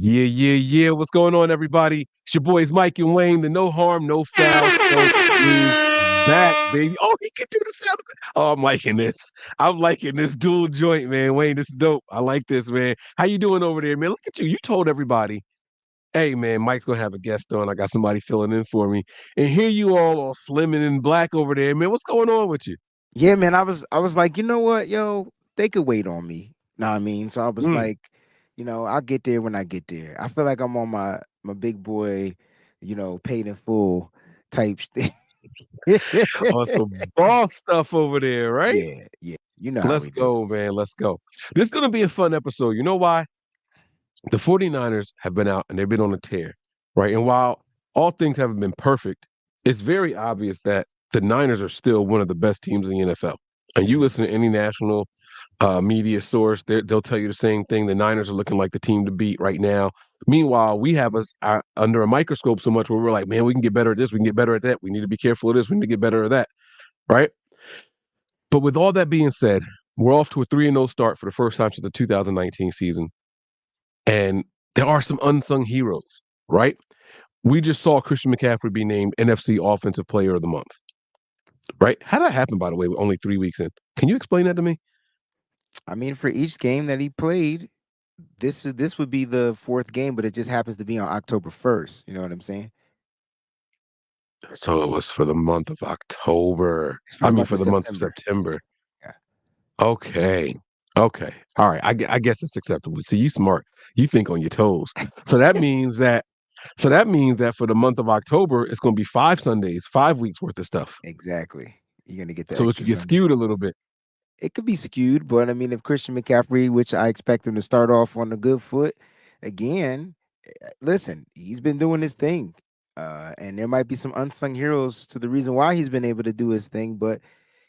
Yeah. What's going on, everybody? It's your boys Mike and Wayne, the No Harm, No Foul show is back, baby. Oh, he can do the sound. Oh, I'm liking this. I'm liking this dual joint, man. Wayne, this is dope. I like this, man. How you doing over there, man? Look at you. You told everybody, hey, man, Mike's gonna have a guest on. I got somebody filling in for me. And here you all slim and in black over there, man. What's going on with you? Yeah, man, I was like, you know what, yo, they could wait on me. Know what I mean? So I was Mm. like, I'll get there when I get there. I feel like I'm on my big boy, paid in full type thing. On some ball stuff over there, right? yeah. You know how Let's we do. go, man. Let's go. This is gonna be a fun episode. You know why? The 49ers have been out and they've been on a tear, right? And while all things haven't been perfect, it's very obvious that the Niners are still one of the best teams in the NFL. And you Mhm. listen to any national media source, they'll tell you the same thing. The Niners are looking like the team to beat right now. Meanwhile, we have us under a microscope so much where we're like, man, we can get better at this, we can get better at that. We need to be careful of this, we need to get better at that, right? But with all that being said, we're off to a 3-0 start for the first time since the 2019 season. And there are some unsung heroes, right? We just saw Christian McCaffrey be named NFC Offensive Player of the Month, right? How did that happen, by the way, with only 3 weeks in? Can you explain that to me? I mean, for each game that he played, this would be the fourth game, but it just happens to be on October 1st. You know what I'm saying? So it was for the month of October. It's for I the mean, month for of the month of September. September. Yeah. Okay. Okay. All right. I guess it's acceptable. See, you smart. You think on your toes. So that means that for the month of October, it's going to be 5 Sundays, 5 weeks worth of stuff. Exactly. You're gonna get the So it extra could get Sunday. skewed a little bit. It could be skewed, but I mean, if Christian McCaffrey, which I expect him to start off on a good foot, again, listen, he's been doing his thing, and there might be some unsung heroes to the reason why he's been able to do his thing. But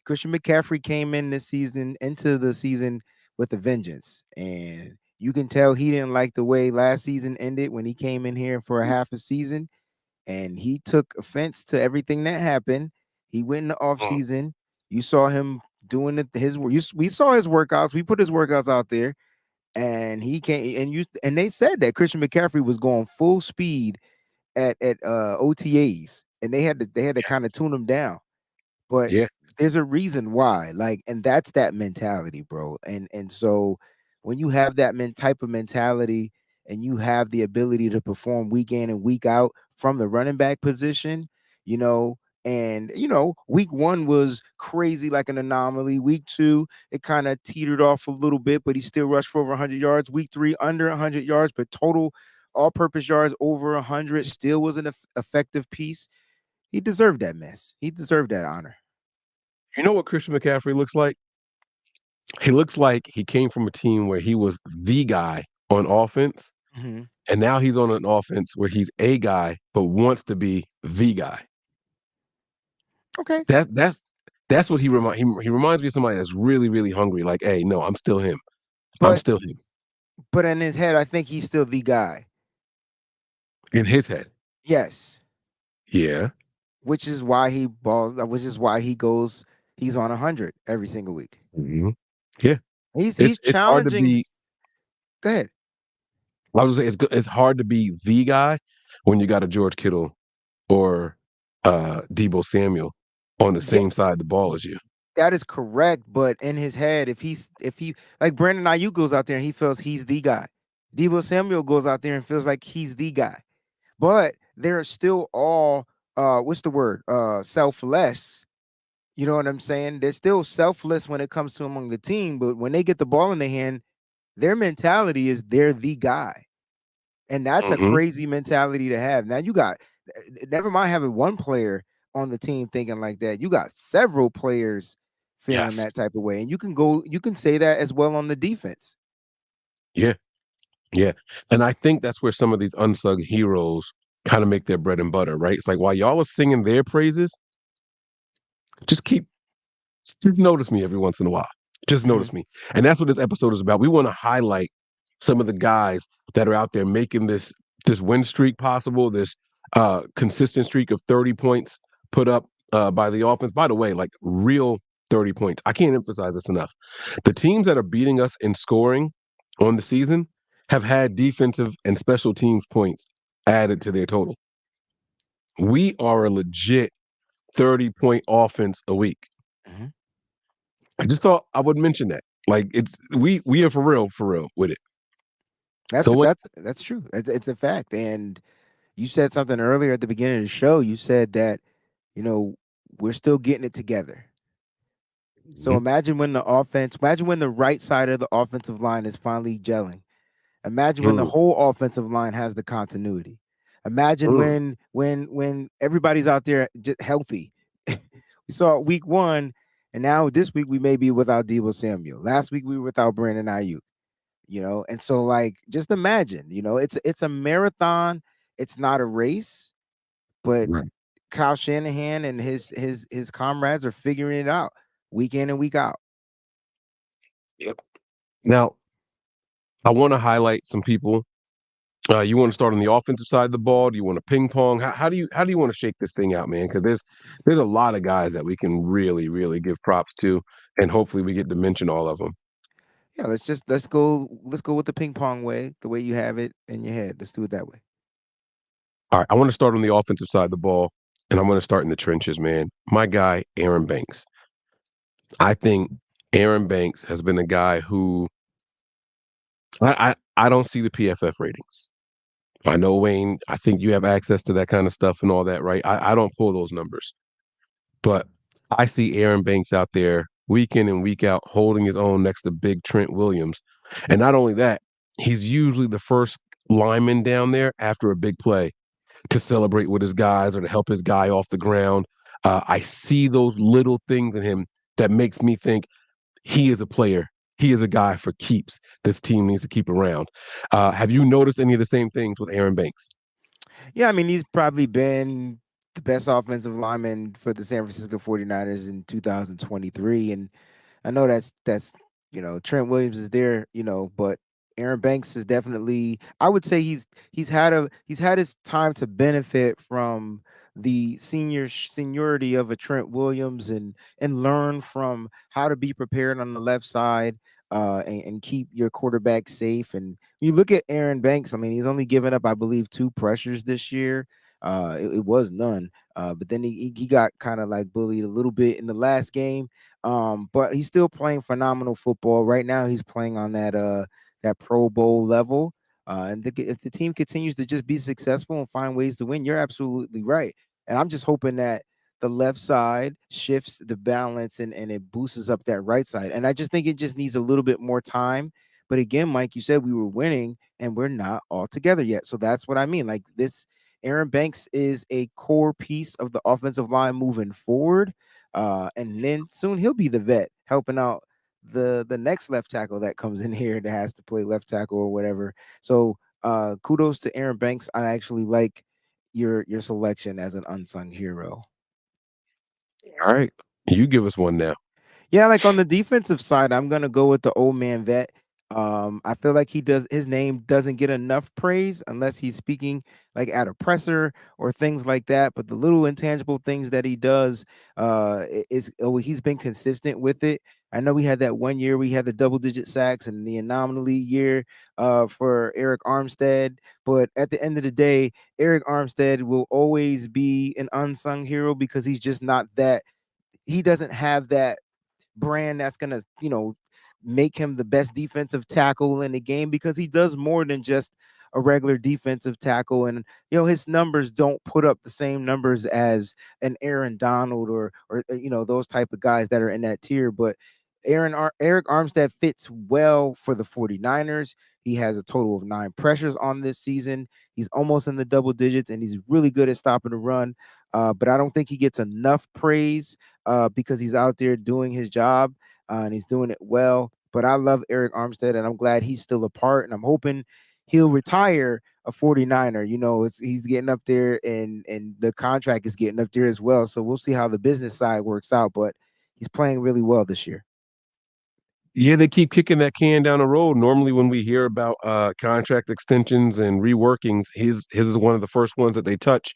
Christian McCaffrey came into the season with a vengeance, and you can tell he didn't like the way last season ended when he came in here for a half a season, and he took offense to everything that happened. He went in the off Mm. season. You saw him doing his work. We saw his workouts. We put his workouts out there, and he came. And they said that Christian McCaffrey was going full speed at OTAs, and they had to kind of tune him down. But Yeah. there's a reason why, like, and that's that mentality, bro. And so when you have that type of mentality, and you have the ability to perform week in and week out from the running back position, you know. And week one was crazy, like an anomaly. Week two, it kind of teetered off a little bit, but he still rushed for over 100 yards. Week three, under 100 yards, but total all-purpose yards over 100. Still was an effective piece. He deserved that mess. He deserved that honor. You know what Christian McCaffrey looks like? He looks like he came from a team where he was the guy on offense, Mhm. and now he's on an offense where he's a guy but wants to be the guy. Okay. That's what he reminds me of somebody that's really really hungry. Like, hey, no, I'm still him. I'm But still him but in his head, I think he's still the guy. in his head. Yes. Yeah. Which is why he balls, which is why he's on 100 every single week. Hmm. Yeah. He's It's hard to challenging. be. Go ahead. I was gonna say it's hard to be the guy when you got a George Kittle or Debo Samuel on the Yeah, same side of the ball y- as you. that is correct. But in his head, if he like Brandon Ayuk goes out there and he feels he's the guy. Debo Samuel goes out there and feels like he's the guy. But they're still all what's the word? Selfless. You know what I'm saying? They're still selfless when it comes to among the team, but when they get the ball in their hand, their mentality is they're the guy. And that's a Hmm. crazy mentality to have. Now you got never mind having one player on the team thinking like that. You got several players feeling Yes. that type of way. And you can say that as well on the defense. Yeah. Yeah. And I think that's where some of these unsung heroes kind of make their bread and butter, right? It's like while y'all are singing their praises, just keep just notice me every once in a while. Just Mhm. notice me. And that's what this episode is about. We want to highlight some of the guys that are out there making this win streak possible, this consistent streak of 30 points put up by the offense. By the way, like real 30 points. I can't emphasize this enough. The teams that are beating us in scoring on the season, have had defensive and special teams points added to their total. We are a legit 30-point offense a week. Mhm. I just thought I would mention that. Like it's we are for real with it. That's So what that's true. It's a fact. And you said something earlier at the beginning of the show. You said that, you know, we're still getting it together. So imagine when the right side of the offensive line is finally gelling. Imagine when the mm, whole offensive line has the continuity. Imagine mm, when everybody's out there just healthy. We saw it week 1, and now this week we may be without Deebo Samuel. Last week we were without Brandon Ayuk. And so like just imagine, it's a marathon. It's not a race, but right. Kyle Shanahan and his comrades are figuring it out week in and week out. Yep. Now I want to highlight some people. You want to start on the offensive side of the ball? Do you want to ping pong? How do you want to shake this thing out, man? Because there's a lot of guys that we can really give props to, and hopefully we get to mention all of them. Yeah, let's go with the ping pong way, the way you have it in your head. Let's do it that way. All right, I want to start on the offensive side of the ball, and I'm going to start in the trenches, man. My guy, Aaron Banks. I think Aaron Banks has been a guy who I don't see the PFF ratings. I know Wayne. I think you have access to that kind of stuff and all that, right? I don't pull those numbers. But I see Aaron Banks out there week in and week out holding his own next to big Trent Williams. And not only that, he's usually the first lineman down there after a big play to celebrate with his guys or to help his guy off the ground. I see those little things in him that makes me think he is a player. He is a guy for keeps. This team needs to keep around. Have you noticed any of the same things with Aaron Banks? Yeah, I mean, he's probably been the best offensive lineman for the San Francisco 49ers in 2023. And I know that's Trent Williams is there, but Aaron Banks is definitely, I would say he's had his time to benefit from the seniority of a Trent Williams and learn from how to be prepared on the left side, and keep your quarterback safe. And you look at Aaron Banks, I mean, he's only given up, I believe, 2 pressures this year. It was none. But then he got kind of like bullied a little bit in the last game. But he's still playing phenomenal football. Right now, he's playing on that Pro Bowl level. If the team continues to just be successful and find ways to win, you're absolutely right. And I'm just hoping that the left side shifts the balance and it boosts up that right side. And I just think it just needs a little bit more time. But again, Mike, you said we were winning and we're not all together yet. So that's what I mean. Like this, Aaron Banks is a core piece of the offensive line moving forward. And then soon he'll be the vet helping out the next left tackle that comes in here that has to play left tackle or whatever. So kudos to Aaron Banks. I actually like your selection as an unsung hero. All right. You give us one now. Yeah, like on the defensive side, I'm gonna go with the old man vet. I feel like his name doesn't get enough praise unless he's speaking like at a presser or things like that. But the little intangible things that he does, he's been consistent with it. I know we had that one year we had the double digit sacks and the anomaly year for Eric Armstead. But at the end of the day, Eric Armstead will always be an unsung hero because he's just not that. He doesn't have that brand that's gonna, make him the best defensive tackle in the game because he does more than just a regular defensive tackle. And his numbers don't put up the same numbers as an Aaron Donald or those type of guys that are in that tier. But Eric Armstead fits well for the 49ers. He has a total of 9 pressures on this season. He's almost in the double digits, and he's really good at stopping the run. But I don't think he gets enough praise because he's out there doing his job, and he's doing it well. But I love Eric Armstead, and I'm glad he's still a part, and I'm hoping he'll retire a 49er. He's getting up there, and the contract is getting up there as well. So we'll see how the business side works out, but he's playing really well this year. Yeah, they keep kicking that can down the road. Normally, when we hear about contract extensions and reworkings, his is one of the first ones that they touch,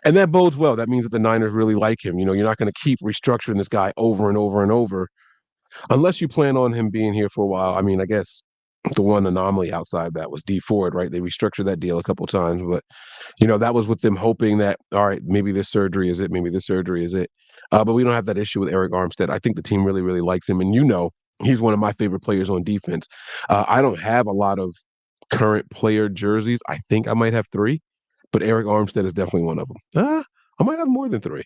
and that bodes well. That means that the Niners really like him. You're not going to keep restructuring this guy over and over and over, unless you plan on him being here for a while. I mean, I guess The one anomaly outside that was D Ford, right? They restructured that deal a couple times, but that was with them hoping that, all right, maybe this surgery is it, maybe this surgery is it. But we don't have that issue with Eric Armstead. I think the team really, really likes him, and he's one of my favorite players on defense. I don't have a lot of current player jerseys. I think I might have three, but Eric Armstead is definitely one of them. I might have more than three.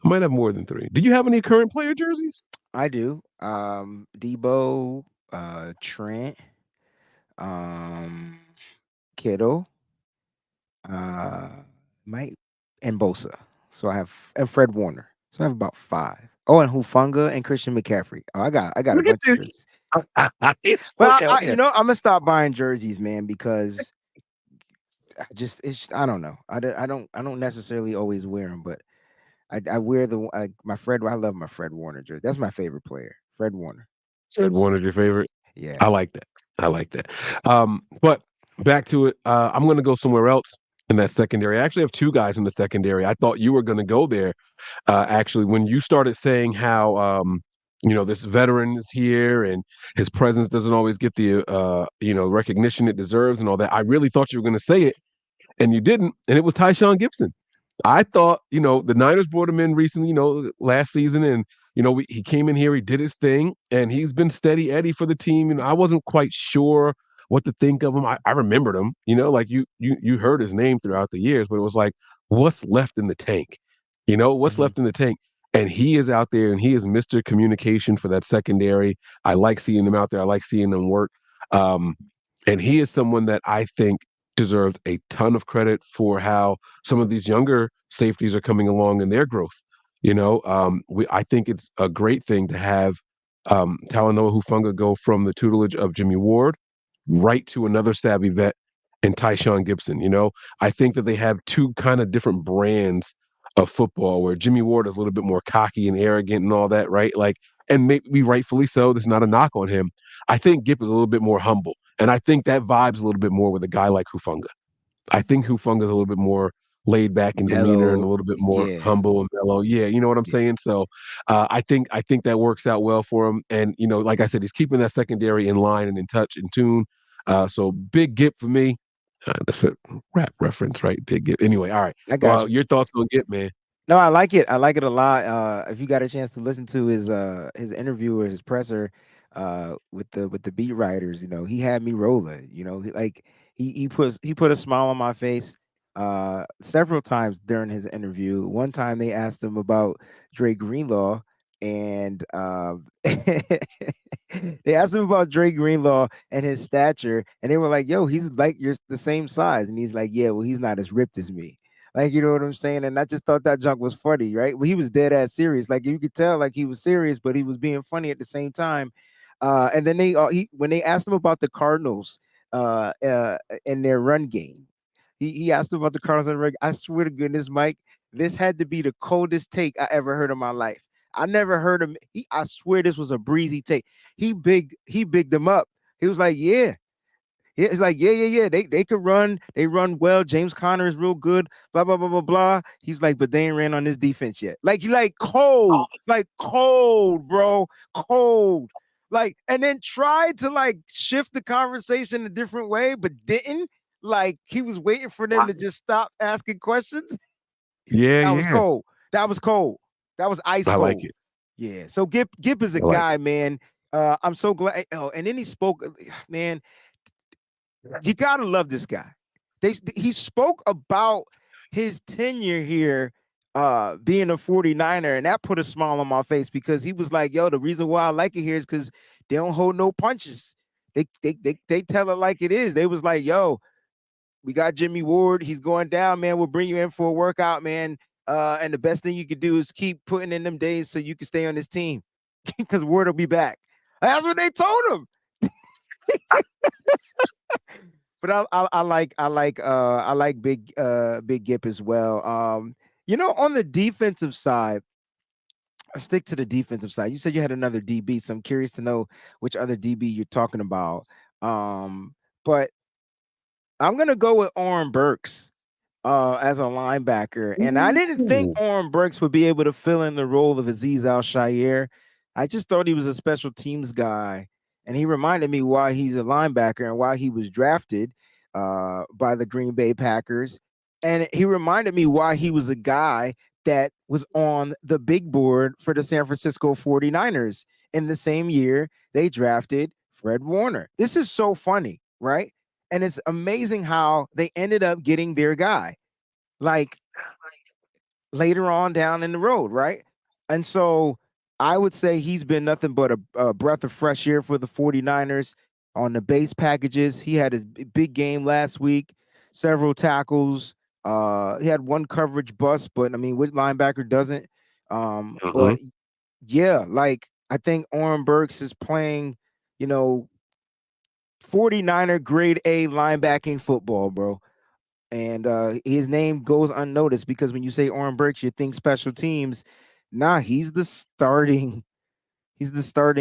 I might have more than three. Do you have any current player jerseys? I do. Debo, Trent, um, Kittle, uh, Mike, and Bosa. So I have and Fred Warner. So I have about five. Oh, and Hufunga and Christian McCaffrey. Oh, I got a Look at bunch of this. jerseys. It's But hell yeah. I'm gonna stop buying jerseys, man, because I don't know. I don't necessarily always wear them, but I wear my Fred. I love my Fred Warner jersey. That's my favorite player, Fred Warner. Fred Warner's your favorite. Yeah, I like that. I like that. But back to it. I'm going to go somewhere else in that secondary. I actually have two guys in the secondary. I thought you were going to go there. Actually, when you started saying how this veteran is here and his presence doesn't always get the recognition it deserves and all that, I really thought you were going to say it, and you didn't. And it was Tyshawn Gibson. I thought, the Niners brought him in recently, last season, and he came in here, he did his thing, and he's been steady Eddie for the team. I wasn't quite sure what to think of him. I remembered him, like you heard his name throughout the years, but it was like, what's left in the tank? What's hmm left in the tank? And he is out there, and he is Mr. Communication for that secondary. I like seeing him out there. I like seeing them work. Um, and he is someone that I think deserves a ton of credit for how some of these younger safeties are coming along in their growth. I think it's a great thing to have Talanoa Hufanga go from the tutelage of Jimmy Ward right to another savvy vet and Tyshawn Gibson. I think that they have two kind of different brands of football where Jimmy Ward is a little bit more cocky and arrogant and all that, right? Like, and maybe rightfully so. There's not a knock on him. I think Gip is a little bit more humble. And I think that vibes a little bit more with a guy like Hufanga. I think Hufanga is a little bit more laid back in demeanor and a mellow. little bit more Yeah, humble and mellow. Yeah, you know what I'm yeah. saying? So I think that works out well for him. And like I said, he's keeping that secondary in line and in touch, in tune. So big Gip for me. That's a rap reference, right? Big Gip. Anyway, all right. I got Well, you. your thoughts on Gip, man? No, I like it. I like it a lot. If you got a chance to listen to his interview or his presser with the beat writers, he had me rolling. He put a smile on my face several times during his interview. One time they asked him about Dre Greenlaw, and they asked him about Dre Greenlaw and his stature, and they were like, "Yo, he's like you're the same size," and he's like, "Yeah, well, he's not as ripped as me." Like, you know what I'm saying? And I just thought that junk was funny, right? Well, he was dead ass serious. Like you could tell, like he was serious, but he was being funny at the same time. And then when they asked him about the Cardinals in their run game, he asked him about the Cardinals in the run. I swear to goodness, Mike, this had to be the coldest take I ever heard in my life. I never heard him. I swear this was a breezy take. He bigged them up. He was like, yeah, yeah, it's like, yeah, yeah, yeah. They could run. They run well. James Conner is real good. Blah blah blah blah blah. He's like, but they ain't ran on this defense yet. Like cold, bro, cold. Like, and then tried to like shift the conversation a different way, but didn't. Like he was waiting for them to just stop asking questions. Yeah, That was yeah. cold. That was cold. That was ice I like cold. it. Yeah. So Gip is a I like guy, man. I'm so glad. Oh, and then he spoke, man. You gotta love this guy. He spoke about his tenure here being a 49er, and that put a smile on my face because he was like, yo, the reason why I like it here is because they don't hold no punches. They tell it like it is. They was like, yo, we got Jimmy Ward, he's going down, man. We'll bring you in for a workout, man. And the best thing you could do is keep putting in them days so you can stay on this team because Ward will be back. That's what they told him. But I like Big Gip as well. On the defensive side, I stick to the defensive side. You said you had another DB, so I'm curious to know which other DB you're talking about. But I'm gonna go with Oren Burks as a linebacker, it. and I didn't think Ooh. Oren Burks would be able to fill in the role of Aziz Al Shire. I just thought he was a special teams guy, and he reminded me why he's a linebacker and why he was drafted by the Green Bay Packers. And he reminded me why he was a guy that was on the big board for the San Francisco 49ers in the same year they drafted Fred Warner. This is so funny, right? And it's amazing how they ended up getting their guy. Like later on down in the road, right? And so I would say he's been nothing but a breath of fresh air for the 49ers on the base packages. He had his big game last week, several tackles. He had one coverage bust, but I mean, which linebacker doesn't? Hmm. But yeah, like I think Oren Burks is playing, you know, 49er grade A linebacking football, bro. And his name goes unnoticed because when you say Oren Burks, you think special teams. Nah, he's the starting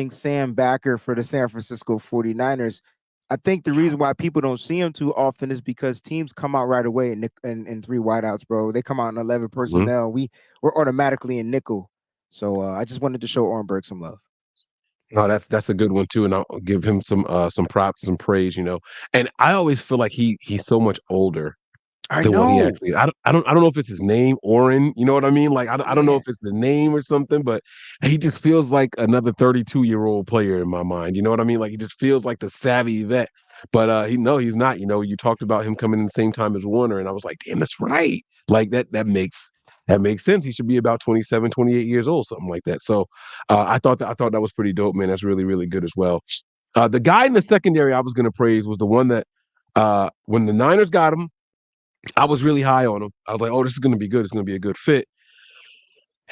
Sam Backer for the San Francisco 49ers. I think the reason why people don't see him too often is because teams come out right away in three wideouts, bro. They come out in 11 Hmm. personnel. We're automatically in nickel. So I just wanted to show Oren Burks some love. No, that's a good one too, and I'll give him some props, some praise, you know. And I always feel like he's so much older I than what he know. actually. I don't know if it's his name, Oren. You know what I mean? Like I don't know Yeah. if it's the name or something, but he just feels like another 32-year-old player in my mind. You know what I mean? Like he just feels like the savvy vet. But he's not. You know, you talked about him coming in the same time as Warner, and I was like, damn, that's right. Like that makes sense. He should be about 27, 28 years old, something like that. So I thought that was pretty dope, man. That's really, really good as well. The guy in the secondary I was gonna praise was the one that when the Niners got him, I was really high on him. I was like, oh, this is going to be good. It's going to be a good fit.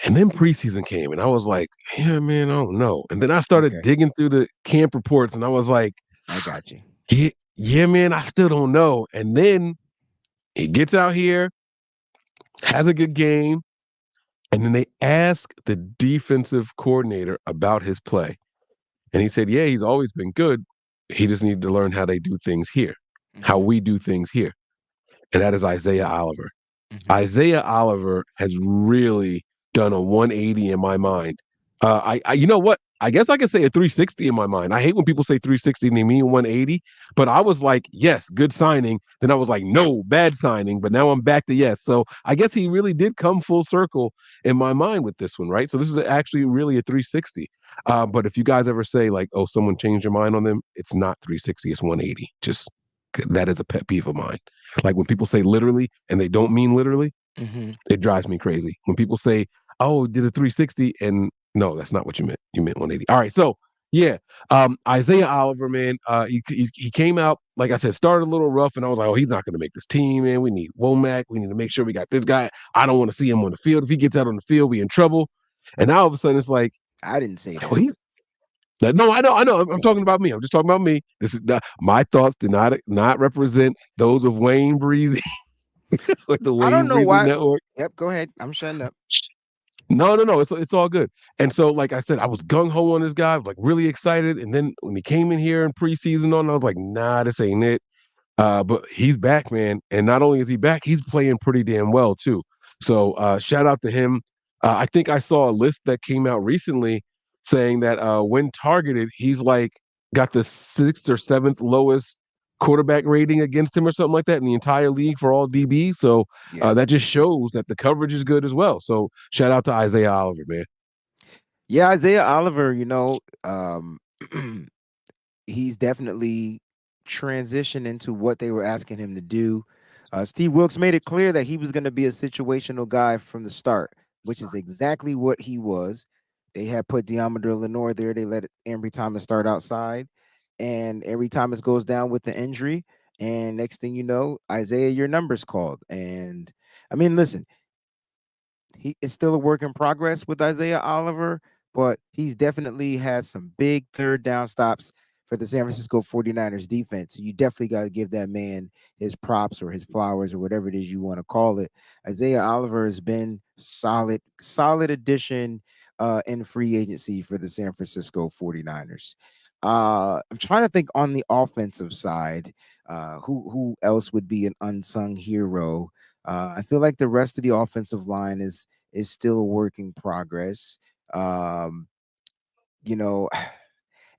And then preseason came, and I was like, yeah, man, I don't know. And then I started Okay. digging through the camp reports, and I was like, I got you. yeah, yeah, man, I still don't know. And then he gets out here, has a good game, and then they ask the defensive coordinator about his play. And he said, yeah, he's always been good. He just needed to learn how they do things here, how Mm-hmm. we do things here. And that is Isaiah Oliver. Mm-hmm. Isaiah Oliver has really done a 180 in my mind. You know what? I guess I could say a 360 in my mind. I hate when people say 360 and they mean 180, but I was like, yes, good signing. Then I was like, no, bad signing. But now I'm back to yes. So I guess he really did come full circle in my mind with this one, right? So this is actually really a 360. But if you guys ever say like, oh, someone changed your mind on them, it's not 360, it's 180. Just that is a pet peeve of mine. Like when people say literally and they don't mean literally, Mm-hmm. it drives me crazy. When people say, "Oh, did a 360," and no, that's not what you meant. You meant 180. All right, so yeah, Isaiah Oliver, man, he came out like I said, started a little rough, and I was like, "Oh, he's not going to make this team, man. We need Womack. We need to make sure we got this guy. I don't want to see him on the field. If he gets out on the field, we in trouble." And now all of a sudden, it's like, I didn't say "Oh, that. he's." No, I know. I'm talking about me. I'm just talking about me. This is not, my thoughts do not represent those of Wayne Breezy with the I don't Wayne know Breezy why. Network. Yep, go ahead. I'm shutting up. No. It's all good. And so, like I said, I was gung ho on this guy, like really excited. And then when he came in here in preseason, I was like, nah, this ain't it. But he's back, man. And not only is he back, he's playing pretty damn well too. So shout out to him. I think I saw a list that came out recently saying that when targeted, he's like got the sixth or seventh lowest quarterback rating against him or something like that in the entire league for all DBs. So Yeah. that just shows that the coverage is good as well. So shout out to Isaiah Oliver, man. Yeah, Isaiah Oliver, he's definitely transitioned into what they were asking him to do. Steve Wilkes made it clear that he was going to be a situational guy from the start, which is exactly what he was. They had put Deommodore Lenoir there. They let Ambry Thomas start outside, and Ambry Thomas goes down with the injury. And next thing you know, Isaiah, your number's called. And I mean, listen, he is still a work in progress with Isaiah Oliver, but he's definitely had some big third down stops for the San Francisco 49ers defense. So you definitely got to give that man his props or his flowers or whatever it is you want to call it. Isaiah Oliver has been solid addition in free agency for the San Francisco 49ers. I'm trying to think on the offensive side, who else would be an unsung hero? I feel like the rest of the offensive line is still a work in progress. Um, you know,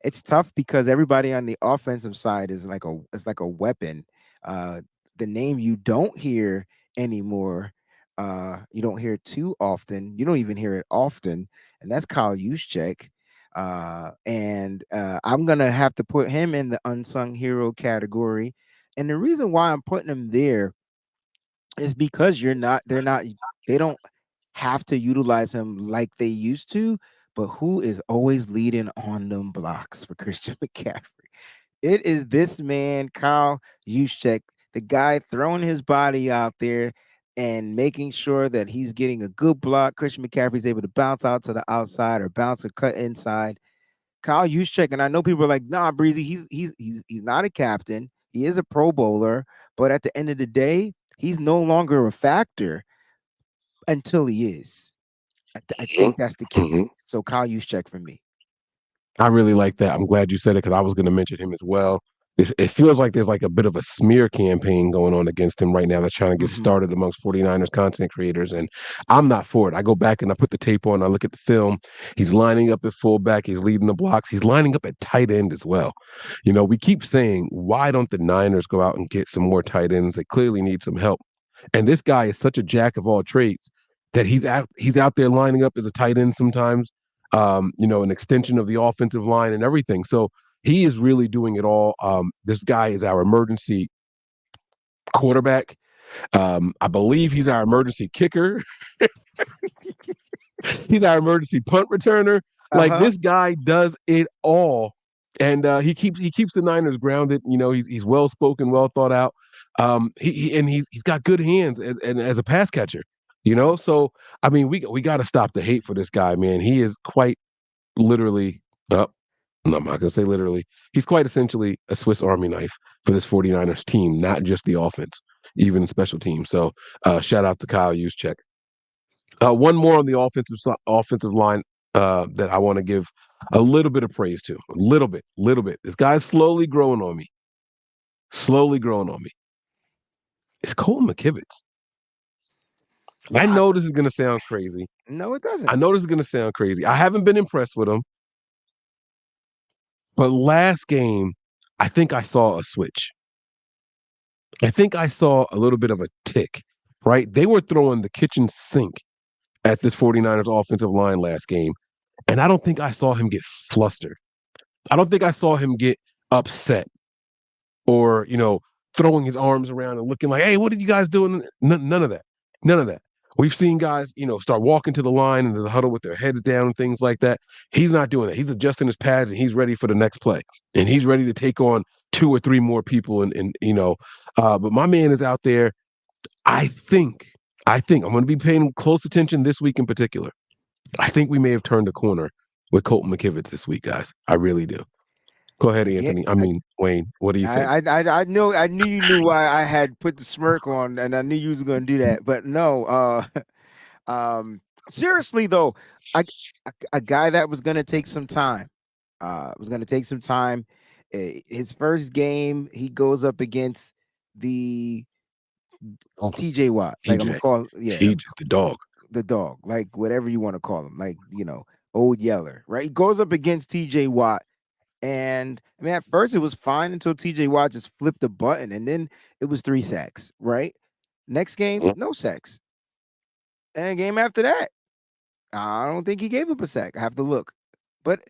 it's tough because everybody on the offensive side is like a weapon. Uh, the name you don't hear anymore, you don't hear it too often. You don't even hear it often, and that's Kyle Juszczyk. And I'm gonna have to put him in the unsung hero category. And the reason why I'm putting him there is because they don't have to utilize him like they used to. But who is always leading on them blocks for Christian McCaffrey? It is this man, Kyle Juszczyk, the guy throwing his body out there and making sure that he's getting a good block. Christian McCaffrey's able to bounce out to the outside or bounce or cut inside. Kyle Juszczyk, and I know people are like, "Nah, Breezy, he's not a captain. He is a Pro Bowler, but at the end of the day, he's no longer a factor until he is. I think that's the key. Hmm. So Kyle Juszczyk for me. I really like that. I'm glad you said it because I was going to mention him as well. It feels like there's like a bit of a smear campaign going on against him right now that's trying to get Hmm. started amongst 49ers content creators. And I'm not for it. I go back and I put the tape on, I look at the film. He's lining up at fullback, he's leading the blocks, he's lining up at tight end as well. You know, we keep saying, why don't the Niners go out and get some more tight ends? They clearly need some help. And this guy is such a jack of all trades that he's out there lining up as a tight end sometimes, an extension of the offensive line and everything. So he is really doing it all. This guy is our emergency quarterback. I believe he's our emergency kicker. He's our emergency punt returner. Like Uh-huh. this guy does it all, and he keeps the Niners grounded. You know, he's well spoken, well thought out. He's got good hands and as a pass catcher. You know, so I mean, we got to stop the hate for this guy, man. He is quite literally. No, I'm not going to say literally. He's quite essentially a Swiss Army knife for this 49ers team, not just the offense, even special teams. So shout out to Kyle Juszczyk. One more on the offensive line that I want to give a little bit of praise to. A little bit. This guy's slowly growing on me. Slowly growing on me. It's Colton McKivitz. I I, know this is going to sound crazy. no, it doesn't. I know this is going to sound crazy. I haven't been impressed with him, but last game, I think I saw a switch. I think I saw a little bit of a tick, right? They were throwing the kitchen sink at this 49ers offensive line last game, and I don't think I saw him get flustered. I don't think I saw him get upset or, throwing his arms around and looking like, hey, what are you guys doing? None of that. None of that. We've seen guys, start walking to the line and the huddle with their heads down and things like that. He's not doing that. He's adjusting his pads and he's ready for the next play. And he's ready to take on two or three more people. But my man is out there. I think, I'm going to be paying close attention this week in particular. I think we may have turned a corner with Colton McKivitz this week, guys. I really do. Go ahead, Again, Anthony. I mean, Wayne, what do you think? I knew you knew why I had put the smirk on, and I knew you was going to do that. But no, seriously though, I a guy that was going to take some time, was going to take some time. His first game, he goes up against the Oh, TJ Watt. Like I'm gonna TJ. call, yeah, TJ, the dog. the dog, like whatever you want to call him, like Old Yeller, right? He goes up against TJ Watt. And I mean, at first it was fine until TJ Watt just flipped the button, and then it was 3 sacks, right? Next game, Mhm. no sacks. And a game after that, I don't think he gave up a sack. I have to look. But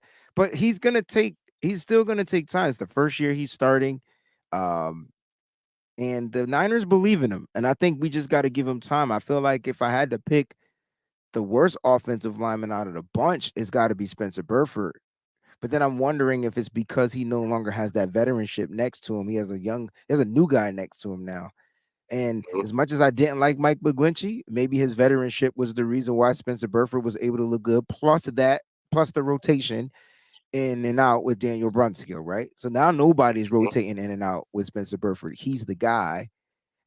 he's still gonna take time. It's the first year he's starting. Um, and the Niners believe in him. And I think we just gotta give him time. I feel like if I had to pick the worst offensive lineman out of the bunch, it's gotta be Spencer Burford. But then I'm wondering if it's because he no longer has that veteranship next to him. He has a new guy next to him now. And as much as I didn't like Mike McGlinchey, maybe his veteranship was the reason why Spencer Burford was able to look good. Plus the rotation in and out with Daniel Brunskill, right? So now nobody's rotating in and out with Spencer Burford. He's the guy.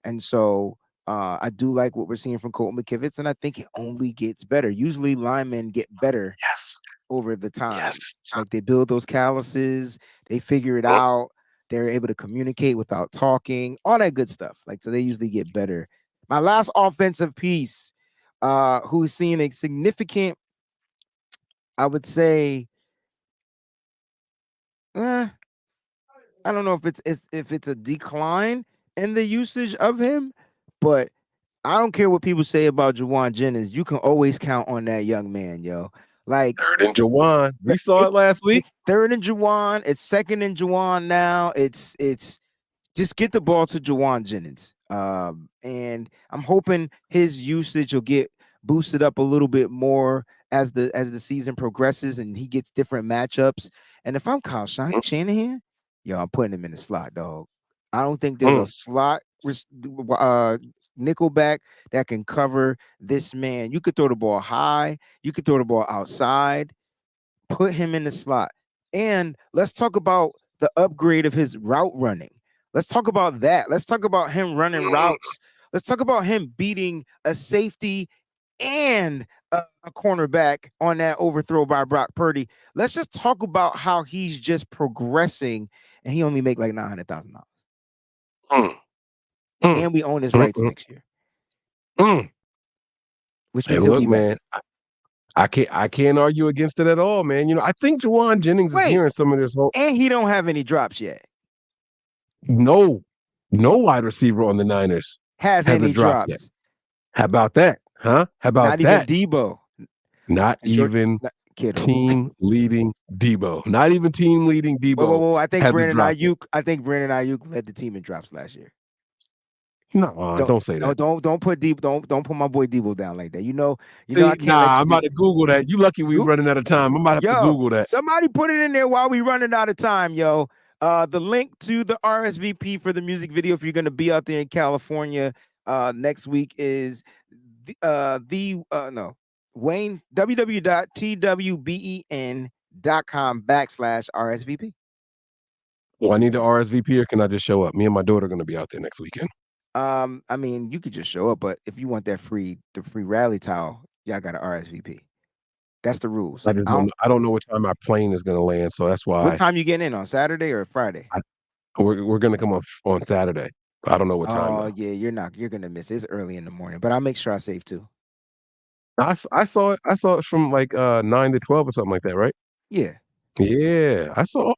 And so I do like what we're seeing from Colton McKivitz, and I think it only gets better. Usually linemen get better Yes. over the time. Yes. Like they build those calluses, they figure it Mhm. out, they're able to communicate without talking, all that good stuff. Like so they usually get better. My last offensive piece, who's seen a significant, I would say, I don't know if it's a decline in the usage of him, but I don't care what people say about Juwan Jennings. You can always count on that young man, yo. Like Third and Juwan. We saw it, it last week. it's third in Juwan, it's second in Juwan now. It's just get the ball to Juwan Jennings. And I'm hoping his usage will get boosted up a little bit more as the season progresses and he gets different matchups. And if I'm Kyle Shanahan, yo, I'm putting him in the slot, dog. I don't think there's a slot nickelback that can cover this man. You could throw the ball high, you could throw the ball outside, put him in the slot. And let's talk about the upgrade of his route running. Let's talk about that. Let's talk about him running routes. Let's talk about him beating a safety and a cornerback on that overthrow by Brock Purdy. Let's just talk about how he's just progressing, and he only make like $900,000. And we own his rights next year, which Hey, means he'll look, be back. man, I can't argue against it at all, man. You know, I think Juwan Jennings is hearing some of this whole. And he don't have any drops yet. No wide receiver on the Niners has any drops yet. How about that? Huh? How about Not that? Even Debo. Not even team leading Debo. Not even team leading Debo. Whoa. I think Brandon Ayuk led the team in drops last year. No, don't say that. Don't put Debo. Don't put my boy Debo down like that. You know. I can't. I'm about to Google that. You lucky we running out of time. I'm about to have to Google that. Somebody put it in there while we running out of time, yo. The link to the RSVP for the music video if you're gonna be out there in California next week is Wayne www.twben.com/RSVP. Well, I need the RSVP or can I just show up? Me and my daughter are gonna be out there next weekend. I mean, you could just show up, but if you want the free rally towel, y'all got to RSVP. That's the rules. I don't know what time our plane is gonna land, so that's why. What time you getting in on Saturday or Friday? We're gonna come on Saturday. I don't know what time. Oh yeah, you're gonna miss it. It's early in the morning, but I'll make sure I save too. I saw it. I saw it from like 9 to 12 or something like that, right? Yeah. Yeah, I saw it.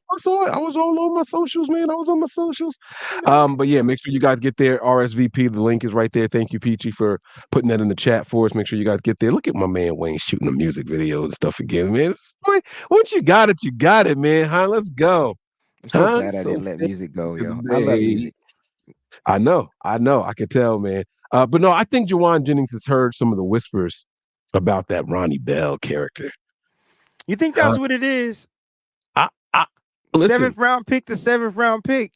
I was all over my socials, man. I was on my socials. But yeah, make sure you guys get there. RSVP. The link is right there. Thank you, Peachy, for putting that in the chat for us. Make sure you guys get there. Look at my man Wayne shooting the music videos and stuff again, man. Once you got it, man. Huh? Let's go. I'm so glad I didn't let music go, yo. I love music. I know. I could tell, man. But no, I think Juwan Jennings has heard some of the whispers about that Ronnie Bell character. You think that's what it is? Listen, 7th round pick to 7th round pick.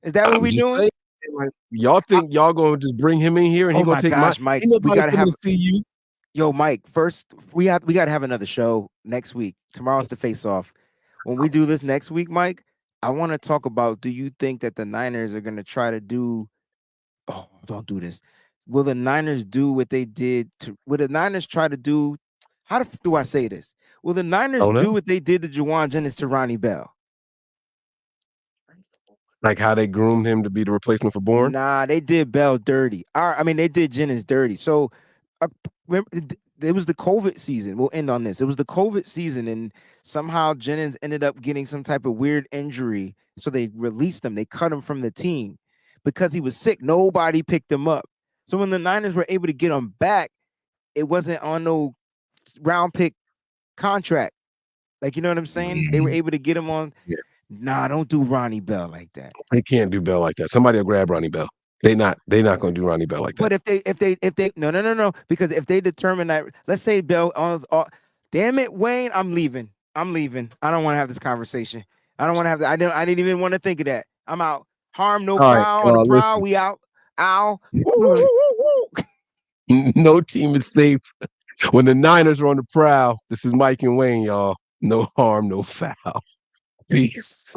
Is that what we're doing? Saying, like, y'all think y'all gonna just bring him in here and he's gonna take Mike. We gotta have to see you. Yo, Mike. First, we gotta have another show next week. Tomorrow's the face off. When we do this next week, Mike, I want to talk about. Do you think that the Niners are gonna try to do? Oh, don't do this. Will the Niners do what they did to? Will the Niners try to do? How do I say this? Will the Niners do what they did to Juwan Jennings to Ronnie Bell? Like how they groomed him to be the replacement for Bourne? Nah, they did Bell dirty. I mean, they did Jennings dirty. So, remember, it was the COVID season. We'll end on this. It was the COVID season, and somehow Jennings ended up getting some type of weird injury. So they released him. They cut him from the team because he was sick. Nobody picked him up. So when the Niners were able to get him back, it wasn't on no round pick contract. Like, you know what I'm saying? They were able to get him on. Yeah. Nah, don't do Ronnie Bell like that. They can't do Bell like that. Somebody will grab Ronnie Bell. They're not going to do Ronnie Bell like that. But if they no, because if they determine that, let's say Bell damn it, Wayne, I'm leaving. I don't want to have this conversation. I don't want to have that. I didn't even want to think of that. I'm out. Harm no foul on the prowl. We out. Ow. No team is safe. When the Niners are on the prowl, this is Mike and Wayne, y'all. No harm, no foul. Peace.